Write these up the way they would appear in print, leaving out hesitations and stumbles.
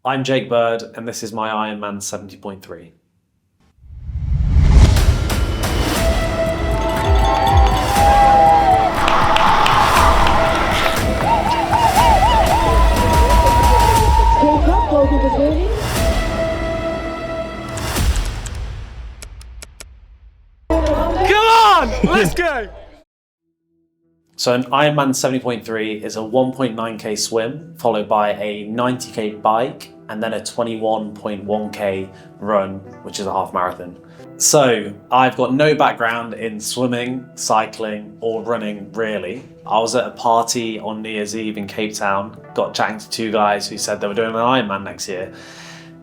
I'm Jake Bird, and this is my IRONMAN 70.3. Come on, let's go! So an IRONMAN 70.3 is a 1.9k swim, followed by a 90k bike, and then a 21.1k run, which is a half marathon. So I've got no background in swimming, cycling, or running really. I was at a party on New Year's Eve in Cape Town, got chatting to two guys who said they were doing an Ironman next year.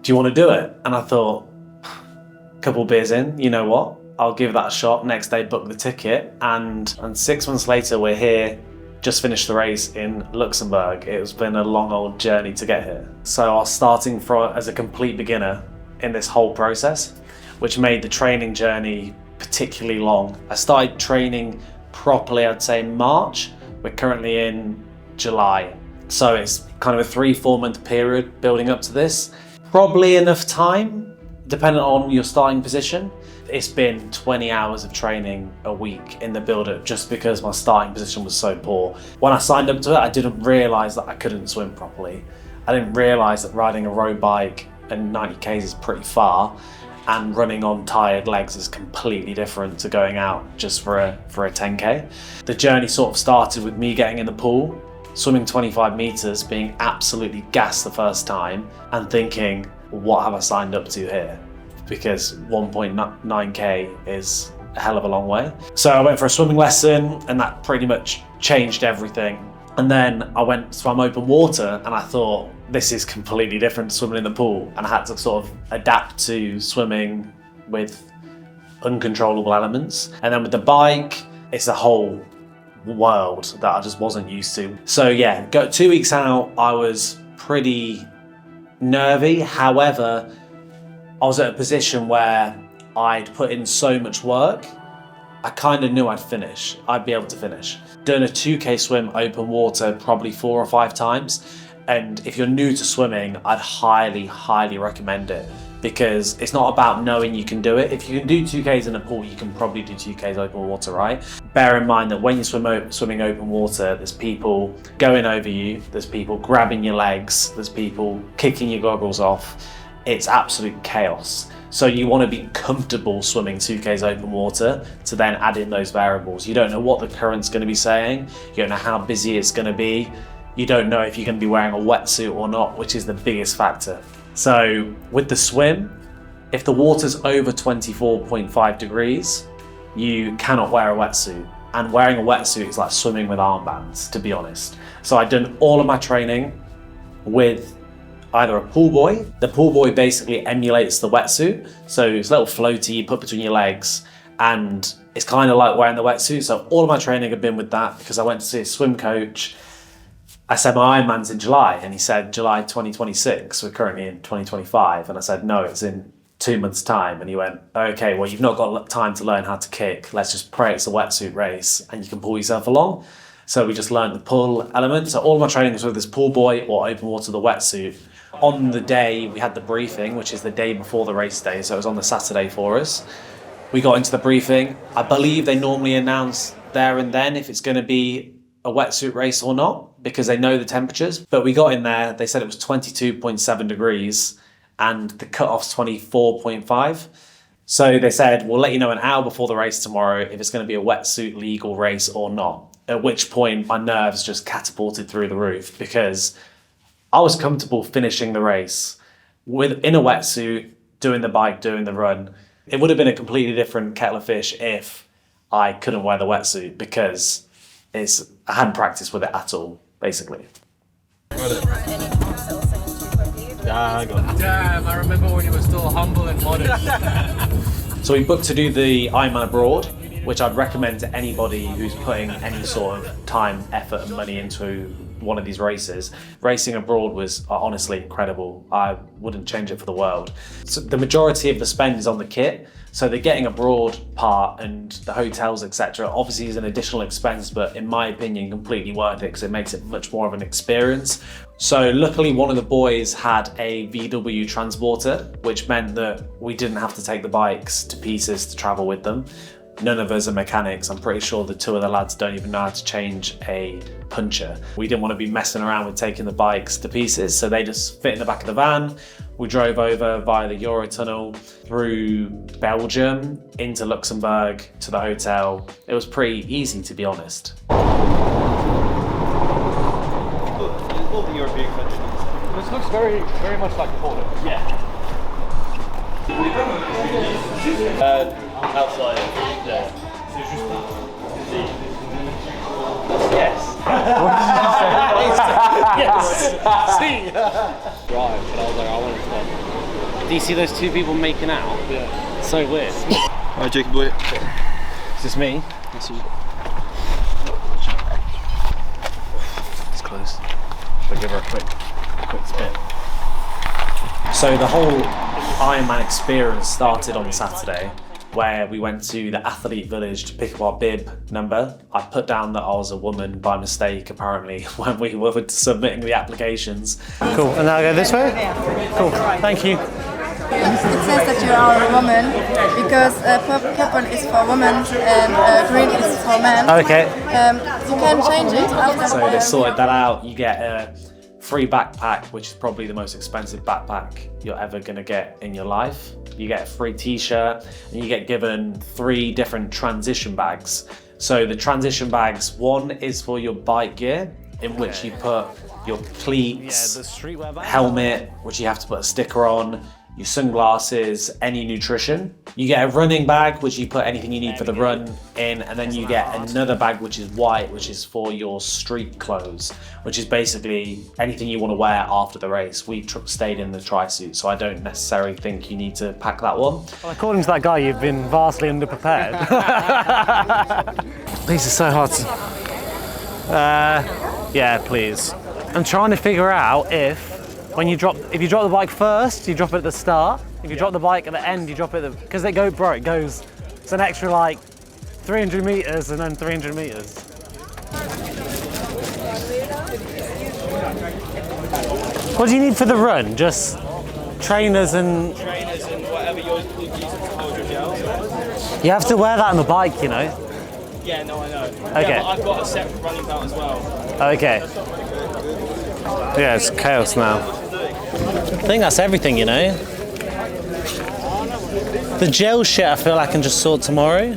Do you want to do it? And I thought, a couple beers in, you know what? I'll give that a shot. Next day, booked the ticket, and 6 months later, we're here. Just finished the race in Luxembourg. It's been a long old journey to get here. So I was starting as a complete beginner in this whole process, which made the training journey particularly long. I started training properly, I'd say in March. We're currently in July. So it's kind of a 3-4 month period building up to this. Probably enough time, depending on your starting position. It's been 20 hours of training a week in the build-up just because my starting position was so poor. When I signed up to it, I didn't realise that I couldn't swim properly. I didn't realise that riding a road bike and 90 k's is pretty far, and running on tired legs is completely different to going out just for a 10k. The journey sort of started with me getting in the pool, swimming 25 metres, being absolutely gassed the first time, and thinking, what have I signed up to here? Because 1.9k is a hell of a long way. So I went for a swimming lesson, and that pretty much changed everything. And then I went swam open water, and I thought, this is completely different to swimming in the pool. And I had to sort of adapt to swimming with uncontrollable elements. And then with the bike, it's a whole world that I just wasn't used to. So yeah, 2 weeks out, I was pretty nervy. However, I was at a position where I'd put in so much work, I kind of knew I'd be able to finish. Done a 2k swim open water probably 4 or 5 times. And if you're new to swimming, I'd highly, highly recommend it, because it's not about knowing you can do it. If you can do 2k's in a pool, you can probably do 2k's open water, right? Bear in mind that when you're swimming open water, there's people going over you, there's people grabbing your legs, there's people kicking your goggles off. It's absolute chaos. So you want to be comfortable swimming 2k's open water to then add in those variables. You don't know what the current's going to be saying. You don't know how busy it's going to be. You don't know if you're going to be wearing a wetsuit or not, which is the biggest factor. So with the swim, if the water's over 24.5 degrees, you cannot wear a wetsuit. And wearing a wetsuit is like swimming with armbands, to be honest. So I'd done all of my training with either a pool buoy. The pool buoy basically emulates the wetsuit. So it's a little floaty you put between your legs, and it's kind of like wearing the wetsuit. So all of my training had been with that, because I went to see a swim coach. I said my Ironman's in July, and he said July 2026. We're currently in 2025. And I said, no, it's in 2 months' time. And he went, okay, well, you've not got time to learn how to kick. Let's just pray it's a wetsuit race and you can pull yourself along. So we just learned the pull element. So all of my training was with this pool buoy or open water, the wetsuit. On the day we had the briefing, which is the day before the race day, so it was on the Saturday for us. We got into the briefing. I believe they normally announce there and then if it's going to be a wetsuit race or not, because they know the temperatures. But we got in there, they said it was 22.7 degrees and the cutoff's 24.5. So they said, we'll let you know an hour before the race tomorrow if it's going to be a wetsuit legal race or not. At which point my nerves just catapulted through the roof, because I was comfortable finishing the race in a wetsuit, doing the bike, doing the run. It would have been a completely different kettle of fish if I couldn't wear the wetsuit, because I hadn't practiced with it at all, basically. Yeah, I got it. Damn, I remember when you were still humble and modest. So we booked to do the Ironman abroad. which I'd recommend to anybody who's putting any sort of time, effort and money into one of these races. Racing abroad was honestly incredible. I wouldn't change it for the world. So the majority of the spend is on the kit. So the getting abroad part and the hotels, etc. obviously is an additional expense, but in my opinion, completely worth it because it makes it much more of an experience. So luckily one of the boys had a VW transporter, which meant that we didn't have to take the bikes to pieces to travel with them. None of us are mechanics. I'm pretty sure the two of the lads don't even know how to change a puncher. We didn't want to be messing around with taking the bikes to pieces, so they just fit in the back of the van. We drove over via the Eurotunnel through Belgium into Luxembourg to the hotel. It was pretty easy, to be honest. All the European countries. This looks very much like Poland. Yeah. Outside. Yeah. Yes. Yes. See. Right, but I was like, I want to stop. Do you see those two people making out? Yeah. So weird. Alright, Jacob boy. Is this me? That's you. It's close. I'll give her a quick spit. So the whole Ironman experience started on Saturday, where we went to the athlete village to pick up our bib number. I put down that I was a woman by mistake, apparently, when we were submitting the applications. Cool, and now I go this way? Cool, thank you. It says that you are a woman because purple is for women and green is for men. Okay. You can change it after. So they sorted that out. You get a free backpack, which is probably the most expensive backpack you're ever gonna get in your life. You get a free t-shirt and you get given 3 different transition bags. So the transition bags, one is for your bike gear, in which you put your cleats, the streetwear bag. helmet, which you have to put a sticker on, your sunglasses, any nutrition. You get a running bag, which you put anything you need for the run in, and then you get another bag, which is white, which is for your street clothes, which is basically anything you want to wear after the race. We stayed in the tri-suit, so I don't necessarily think you need to pack that one. Well, according to that guy, you've been vastly underprepared. These are so hard to... yeah, please. I'm trying to figure out if you drop the bike first, you drop it at the start. If you drop the bike at the end, you drop it because it goes, it's an extra like 300 meters and then 300 meters. What do you need for the run? Just trainers and whatever you're using to hold your gel. you have to wear that on the bike, you know? Yeah, no, I know. Okay. Yeah, but I've got a separate running belt as well. Okay. Yeah, it's chaos now. I think that's everything, you know? The gel shit I feel I can just sort tomorrow.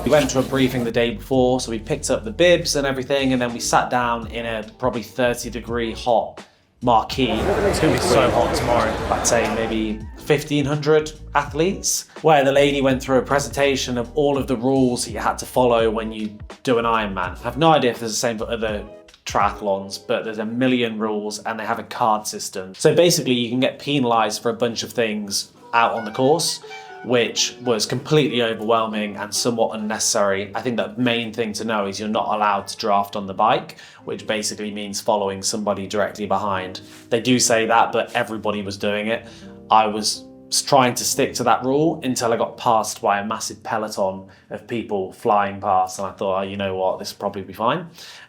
We went to a briefing the day before, so we picked up the bibs and everything, and then we sat down in a probably 30-degree hot marquee. It's gonna be so hot tomorrow. I'd say maybe 1,500 athletes, where the lady went through a presentation of all of the rules that you had to follow when you do an Ironman. I have no idea if there's the same for other triathlons, but there's a million rules and they have a card system. So basically you can get penalised for a bunch of things out on the course, which was completely overwhelming and somewhat unnecessary. I think the main thing to know is you're not allowed to draft on the bike, which basically means following somebody directly behind. They do say that, but everybody was doing it. I was trying to stick to that rule until I got passed by a massive peloton of people flying past, and I thought, oh, you know what, this will probably be fine,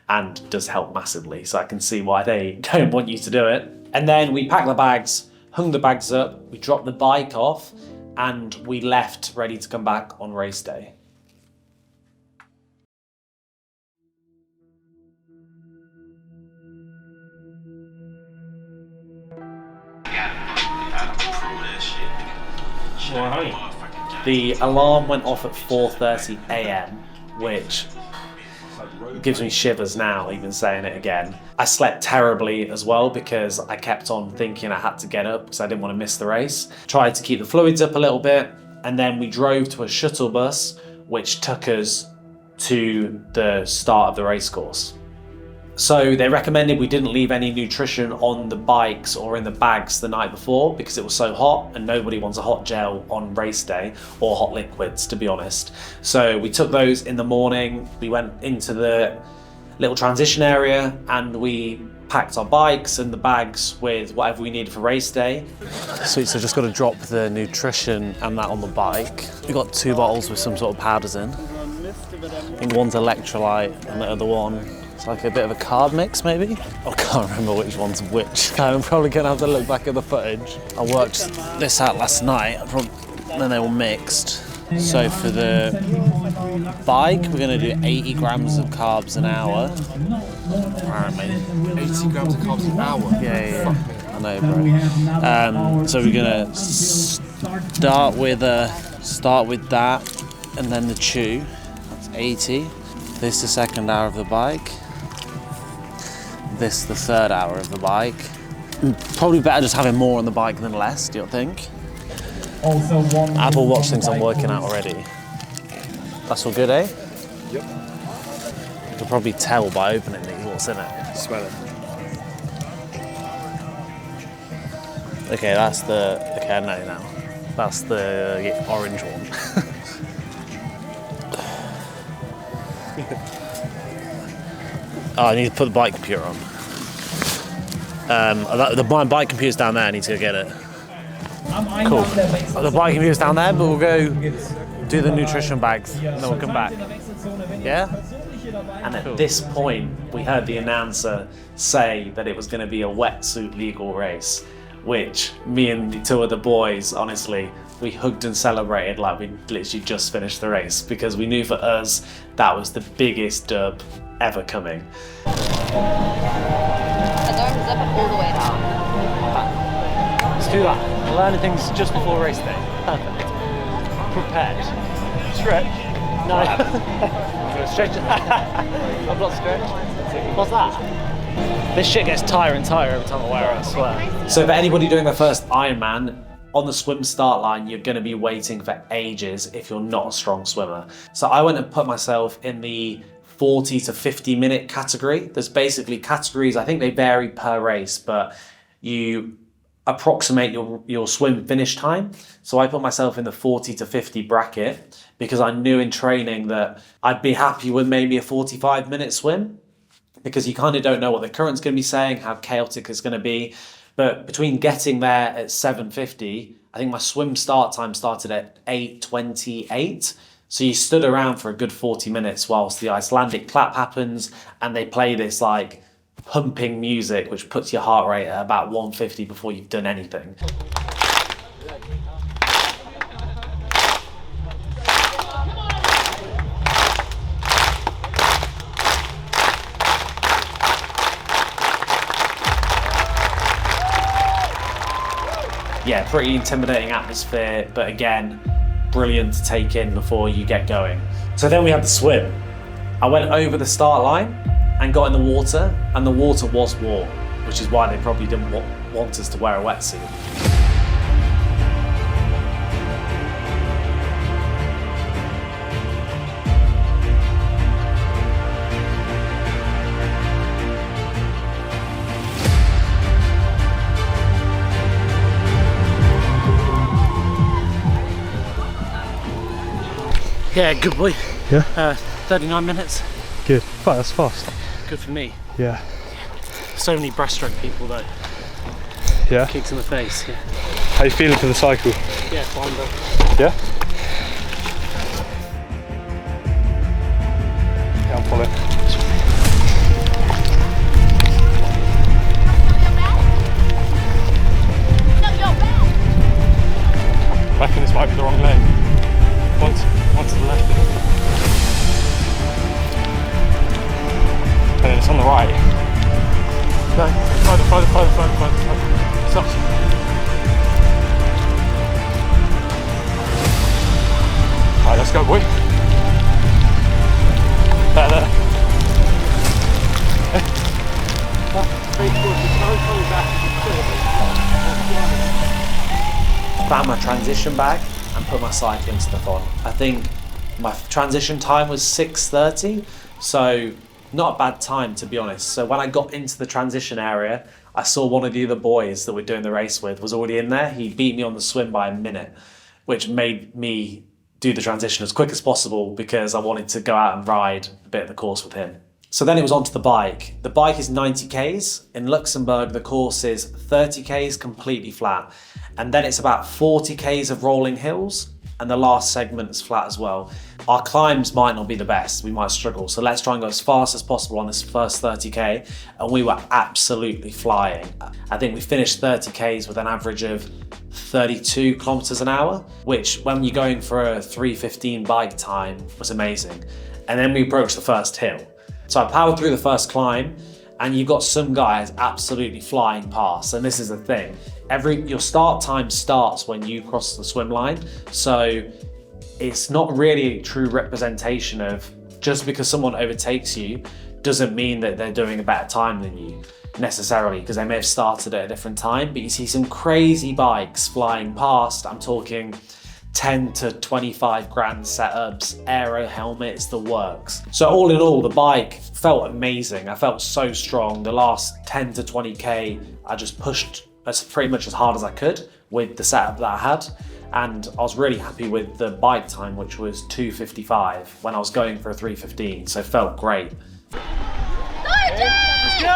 and does help massively, so I can see why they don't want you to do it. And then we packed the bags, hung the bags up, we dropped the bike off, and we left ready to come back on race day. The alarm went off at 4:30 a.m, which gives me shivers now, even saying it again. I slept terribly as well because I kept on thinking I had to get up because I didn't want to miss the race. Tried to keep the fluids up a little bit, and then we drove to a shuttle bus which took us to the start of the race course. So they recommended we didn't leave any nutrition on the bikes or in the bags the night before because it was so hot and nobody wants a hot gel on race day or hot liquids, to be honest. So we took those in the morning, we went into the little transition area and we packed our bikes and the bags with whatever we needed for race day. Sweet, so just got to drop the nutrition and that on the bike. We've got 2 bottles with some sort of powders in. I think one's electrolyte and the other one, it's like a bit of a carb mix maybe? I can't remember which one's which. I'm probably gonna have to look back at the footage. I worked this out last night, and then they all mixed. So for the bike, we're gonna do 80 grams of carbs an hour, apparently. 80 grams of carbs an hour? Yeah. I know, bro. So we're gonna start with that, and then the chew. That's 80. This the second hour of the bike. This the third hour of the bike. Probably better just having more on the bike than less, do you think? Apple Watch thinks I'm working out already. That's all good, eh? Yep. You can probably tell by opening these what's in it. Smell it. Okay, that's the. Okay, I know now. That's the orange one. Oh, I need to put the bike computer on. My bike computer's down there, I need to go get it. Cool. The bike computer's down there, but we'll go do the nutrition bags and then we'll come back. Yeah? And at this point, we heard the announcer say that it was going to be a wetsuit legal race, which me and the 2 of the boys, honestly, we hugged and celebrated like we literally just finished the race because we knew for us that was the biggest dub ever coming. And don't zip it all the way down. Let's do that. Learning things just before race day. Perfect. Prepared. Stretch? No. I'm gonna stretch it. I'm not stretched. What's that? This shit gets tighter and tighter every time I wear it, I swear. So for anybody doing their first Ironman, on the swim start line, you're going to be waiting for ages if you're not a strong swimmer. So I went and put myself in the 40 to 50 minute category. There's basically categories, I think they vary per race, but you approximate your swim finish time. So I put myself in the 40 to 50 bracket because I knew in training that I'd be happy with maybe a 45-minute swim because you kind of don't know what the current's going to be saying, how chaotic it's going to be. But between getting there at 7:50, I think my swim start time started at 8:28. So you stood around for a good 40 minutes whilst the Icelandic clap happens and they play this like pumping music which puts your heart rate at about 150 before you've done anything. Yeah, pretty intimidating atmosphere, but again, brilliant to take in before you get going. So then we had the swim. I went over the start line and got in the water, and the water was warm, which is why they probably didn't want us to wear a wetsuit. Yeah, good boy. Yeah? 39 minutes. Good. Wow, that's fast. Good for me. Yeah. So many breaststroke people though. Yeah? Kicks in the face. Yeah, How you feeling for the cycle? yeah, fine bro. Yeah? Yeah, I'll follow. I reckon this might be the wrong lane. One to the left. And then it's on the right. No, further. Stop. Right, let's go, boy. There. Found my transition bag and put my cycling stuff on. I think my transition time was 6:30, so not a bad time, to be honest. So when I got into the transition area, I saw one of the other boys that we're doing the race with was already in there. He beat me on the swim by a minute, which made me do the transition as quick as possible because I wanted to go out and ride a bit of the course with him. So then it was onto the bike. The bike is 90 Ks. In Luxembourg, the course is 30 Ks completely flat. And then it's about 40 Ks of rolling hills. And the last segment is flat as well. Our climbs might not be the best, we might struggle. So let's try and go as fast as possible on this first 30K. And we were absolutely flying. I think we finished 30Ks with an average of 32 kilometers an hour, which when you're going for a 3:15 bike time was amazing. And then we approached the first hill. So I powered through the first climb, and you've got some guys absolutely flying past. And this is the thing. Your start time starts when you cross the swim line. So it's not really a true representation of just because someone overtakes you doesn't mean that they're doing a better time than you necessarily, because they may have started at a different time, but you see some crazy bikes flying past. I'm talking 10 to 25 grand setups, aero helmets, the works. So all in all, the bike felt amazing. I felt so strong. The last 10 to 20K, I just pushed pretty much as hard as I could with the setup that I had. And I was really happy with the bike time, which was 2:55 when I was going for a 3:15, so it felt great.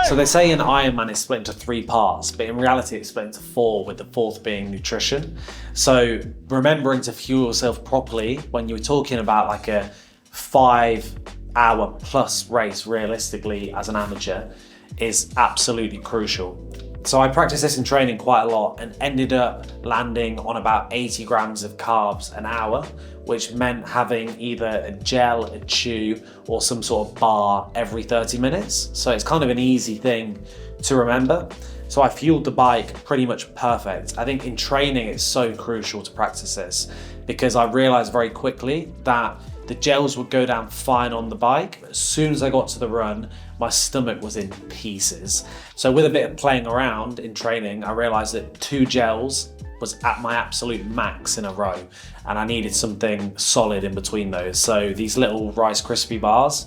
So they say an Ironman is split into 3 parts, but in reality it's split into 4, with the 4th being nutrition. So remembering to fuel yourself properly when you're talking about like a 5-hour plus race realistically as an amateur is absolutely crucial. So I practiced this in training quite a lot and ended up landing on about 80 grams of carbs an hour, which meant having either a gel, a chew, or some sort of bar every 30 minutes. So it's kind of an easy thing to remember. So I fueled the bike pretty much perfect. I think in training, it's so crucial to practice this because I realized very quickly that the gels would go down fine on the bike, but as soon as I got to the run, my stomach was in pieces. So with a bit of playing around in training, I realized that 2 gels was at my absolute max in a row, and I needed something solid in between those. So these little Rice Krispie bars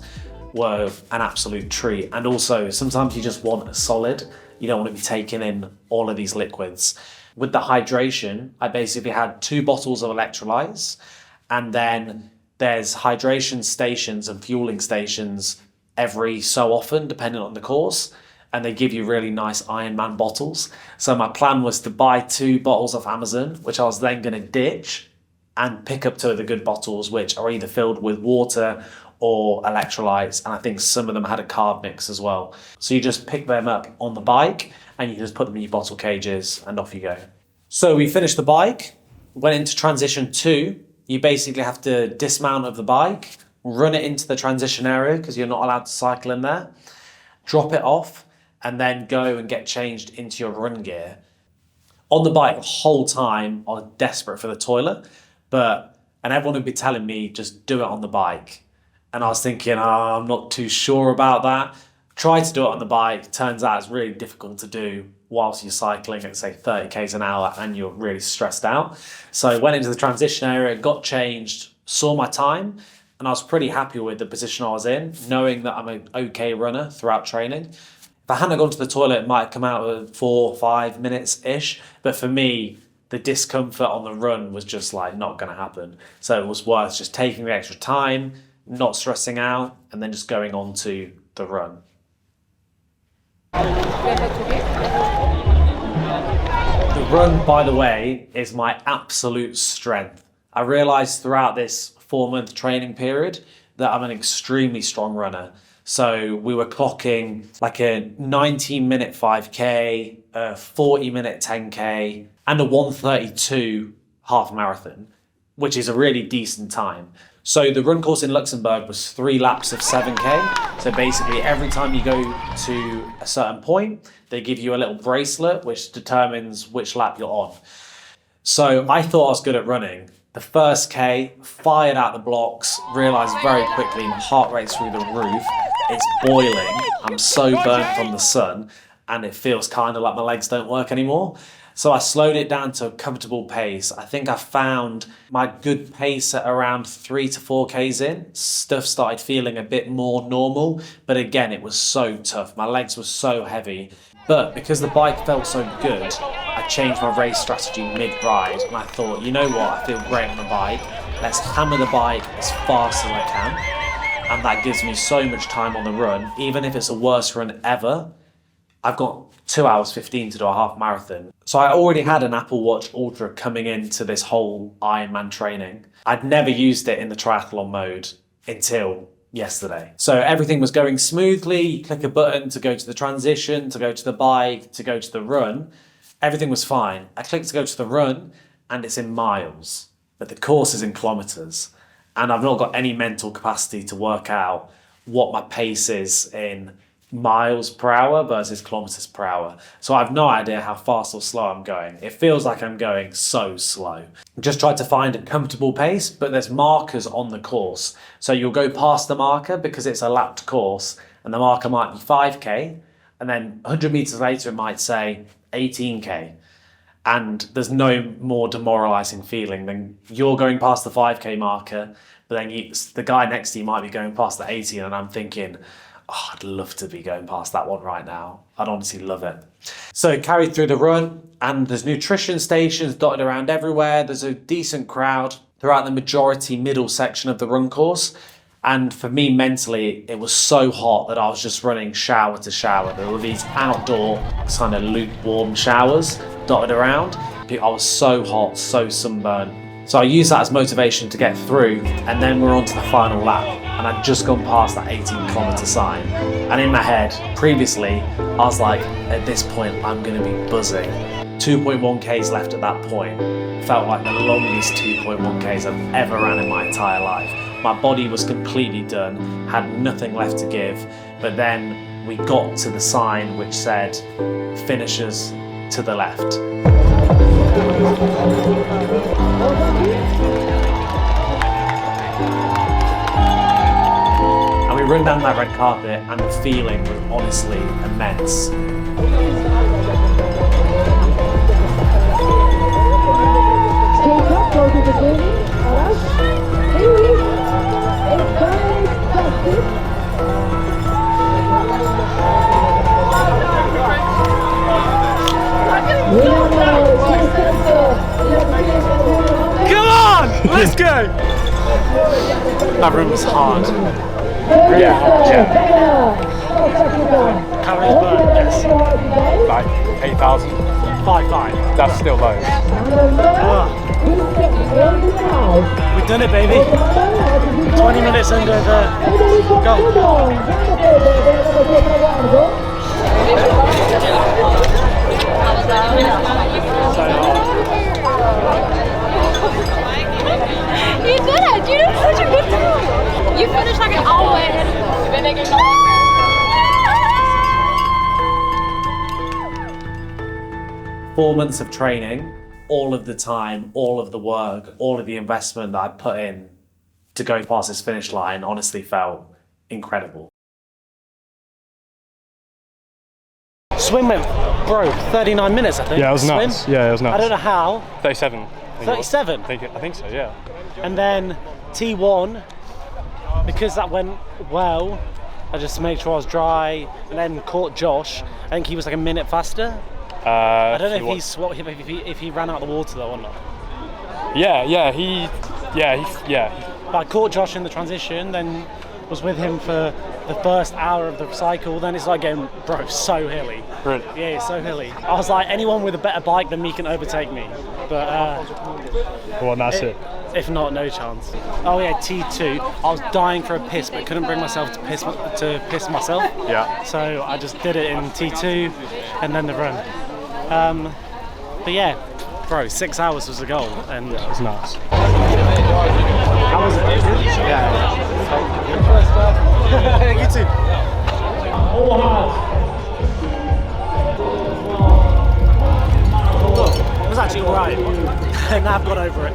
were an absolute treat. And also sometimes you just want a solid. You don't want to be taking in all of these liquids. With the hydration, I basically had 2 bottles of electrolytes, and then there's hydration stations and fueling stations every so often, depending on the course, and they give you really nice Ironman bottles. So my plan was to buy 2 bottles off Amazon, which I was then going to ditch and pick up 2 of the good bottles, which are either filled with water or electrolytes, and I think some of them had a carb mix as well. So you just pick them up on the bike and you just put them in your bottle cages and off you go. So we finished the bike, went into transition 2. You basically have to dismount of the bike, run it into the transition area because you're not allowed to cycle in there, drop it off, and then go and get changed into your run gear. On the bike the whole time, I was desperate for the toilet, and everyone would be telling me, just do it on the bike. And I was thinking, I'm not too sure about that. Tried to do it on the bike, turns out it's really difficult to do whilst you're cycling at say 30 Ks an hour and you're really stressed out. So I went into the transition area, got changed, saw my time, and I was pretty happy with the position I was in, knowing that I'm an okay runner throughout training. If I hadn't gone to the toilet, it might have come out at 4 or 5 minutes-ish, but for me, the discomfort on the run was just like not gonna happen. So it was worth just taking the extra time, not stressing out, and then just going on to the run. The run, by the way, is my absolute strength. I realized throughout this 4-month training period that I'm an extremely strong runner. So we were clocking like a 19-minute 5K, a 40-minute 10K, and a 1:32 half marathon, which is a really decent time. So the run course in Luxembourg was 3 laps of 7K. So basically every time you go to a certain point, they give you a little bracelet which determines which lap you're on. So I thought I was good at running. The first K, fired out the blocks, realized very quickly my heart rate's through the roof. It's boiling. I'm so burnt from the sun. and it feels kind of like my legs don't work anymore. So I slowed it down to a comfortable pace. I think I found my good pace at around 3 to 4 Ks in. Stuff started feeling a bit more normal, but again, it was so tough. My legs were so heavy. But because the bike felt so good, I changed my race strategy mid-ride, and I thought, you know what, I feel great on the bike. Let's hammer the bike as fast as I can. And that gives me so much time on the run. Even if it's the worst run ever, I've got 2 hours 15 to do a half marathon. So I already had an Apple Watch Ultra coming into this whole Ironman training. I'd never used it in the triathlon mode until yesterday. So everything was going smoothly. You click a button to go to the transition, to go to the bike, to go to the run. Everything was fine. I clicked to go to the run and it's in miles, but the course is in kilometers. And I've not got any mental capacity to work out what my pace is in miles per hour versus kilometers per hour. So I have no idea how fast or slow I'm going. It feels like I'm going so slow. Just tried to find a comfortable pace, but there's markers on the course. So you'll go past the marker because it's a lapped course and the marker might be 5K and then 100 meters later it might say 18K. And there's no more demoralizing feeling than you're going past the 5K marker, but then the guy next to you might be going past the 18 and I'm thinking, oh, I'd love to be going past that one right now. I'd honestly love it. So carried through the run and there's nutrition stations dotted around everywhere. There's a decent crowd throughout the majority middle section of the run course. And for me mentally, it was so hot that I was just running shower to shower. There were these outdoor kind of lukewarm showers dotted around. I was so hot, so sunburned. So I used that as motivation to get through, and then we're on to the final lap. And I'd just gone past that 18-kilometer sign. And in my head, previously, I was like, at this point, I'm gonna be buzzing. 2.1 Ks left at that point. Felt like the longest 2.1 Ks I've ever ran in my entire life. My body was completely done, had nothing left to give. But then we got to the sign which said, finishers to the left. And we run down that red carpet and the feeling was honestly immense. Come on! Let's go! That run was hard. Yeah. Calories burned, yes. Like 8,000. 5.5. That's still low. We've done it, baby. 20 minutes under the goal. You did it! You did such a good time! You finished like an hour ahead. 4 months of training, all of the time, all of the work, all of the investment that I put in to go past this finish line honestly felt incredible. Swim went, bro, 39 minutes, I think. Yeah, it was Swim. nuts. Yeah, it was nuts. I don't know how. 37. 37? I think so, yeah. And then T1, because that went well, I just made sure I was dry, and then caught Josh. I think he was like a minute faster. I don't know if he ran out of the water though or not. But I caught Josh in the transition, then was with him for the first hour of the cycle. Then it's like getting, bro, so hilly. Really? Yeah, it's so hilly. I was like, anyone with a better bike than me can overtake me. But Well, that's it. if not, no chance. Oh yeah, T2. I was dying for a piss, but couldn't bring myself to piss myself. Yeah. So I just did it in T2, and then the run. But yeah, bro, 6 hours was the goal, and It was nuts. how was it? Yeah. You too. It was actually alright. Now I've got over it.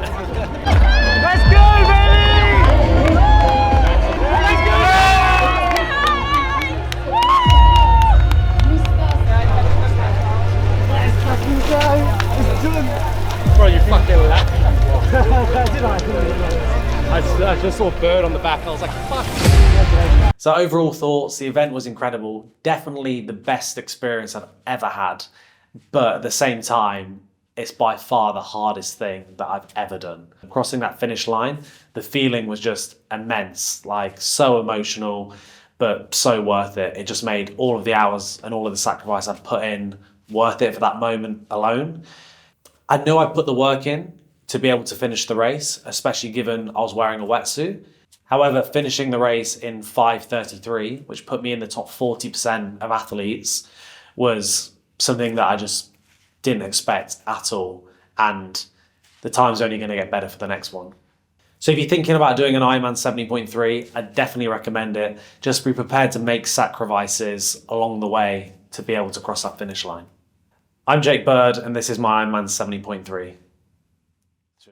Let's go, baby! Let's go! Bro, you fucked it with that. I just saw a bird on the back. I was like, fuck. So overall thoughts, the event was incredible. Definitely the best experience I've ever had. But at the same time, it's by far the hardest thing that I've ever done. Crossing that finish line, the feeling was just immense, like so emotional, but so worth it. It just made all of the hours and all of the sacrifice I'd put in worth it for that moment alone. I knew I'd put the work in to be able to finish the race, especially given I was wearing a wetsuit. However, finishing the race in 5:33, which put me in the top 40% of athletes, was something that I just didn't expect at all. And the time's only going to get better for the next one. So if you're thinking about doing an Ironman 70.3, I definitely recommend it. Just be prepared to make sacrifices along the way to be able to cross that finish line. I'm Jake Bird, and this is my Ironman 70.3.